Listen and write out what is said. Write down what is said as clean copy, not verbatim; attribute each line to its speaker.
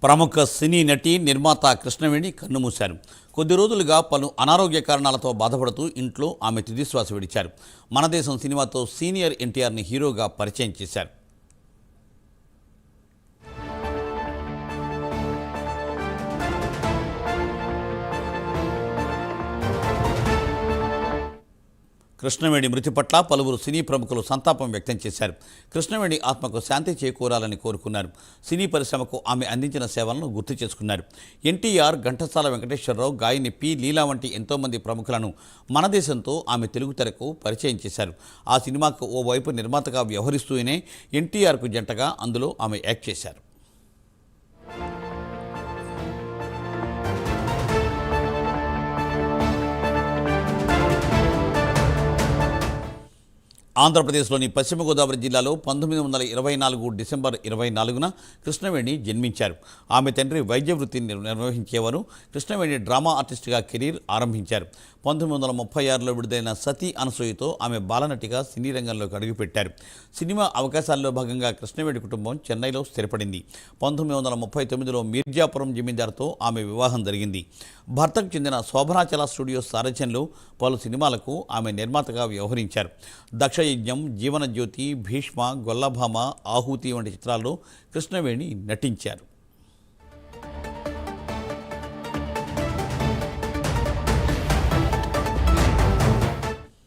Speaker 1: ప్రముఖ సినీ నటి నిర్మాత కృష్ణవేణి కన్నుమూశారు. కొద్ది రోజులుగా పలు అనారోగ్య కారణాలతో బాధపడుతూ ఇంట్లో ఆమె తుదిశ్వాస విడిచారు. మన దేశం సినిమాతో సీనియర్ ఎన్టీఆర్ని హీరోగా పరిచయం చేశారు. కృష్ణవేణి మృతి పట్ల పలువురు సినీ ప్రముఖులు సంతాపం వ్యక్తం చేశారు. కృష్ణవేణి ఆత్మకు శాంతి చేకూరాలని కోరుకున్నారు. సినీ పరిశ్రమకు ఆమె అందించిన సేవలను గుర్తు చేసుకున్నారు. ఎన్టీఆర్, ఘంటసాల వెంకటేశ్వరరావు, గాయని పి లీలా వంటి ఎంతోమంది ప్రముఖులను మన దేశంతో ఆమె తెలుగు తెరకు పరిచయం చేశారు. ఆ సినిమాకు ఓవైపు నిర్మాతగా వ్యవహరిస్తూనే ఎన్టీఆర్కు జంటగా అందులో ఆమె యాక్ట్ చేశారు. ఆంధ్రప్రదేశ్లోని పశ్చిమ గోదావరి జిల్లాలో 1924 డిసెంబర్ 24న కృష్ణవేణి జన్మించారు. ఆమె తండ్రి వైద్య వృత్తిని నిర్వహించేవారు. కృష్ణవేణి డ్రామా ఆర్టిస్ట్గా కెరీర్ ఆరంభించారు. 1936లో విడుదలైన సతీ అనసూయతో ఆమె బాలనటిగా సినీ రంగంలోకి అడుగుపెట్టారు. సినిమా అవకాశాల్లో భాగంగా కృష్ణవేణి కుటుంబం చెన్నైలో స్థిరపడింది. 1939లో మీర్జాపురం జమీందార్తో ఆమె వివాహం జరిగింది. భర్తకు చెందిన శోభనాచల స్టూడియోస్ సారథ్యంలో పలు సినిమాలకు ఆమె నిర్మాతగా వ్యవహరించారు. దక్షయజ్ఞం, జీవనజ్యోతి, భీష్మ, గొల్లభామ, ఆహూతి వంటి చిత్రాల్లో కృష్ణవేణి నటించారు.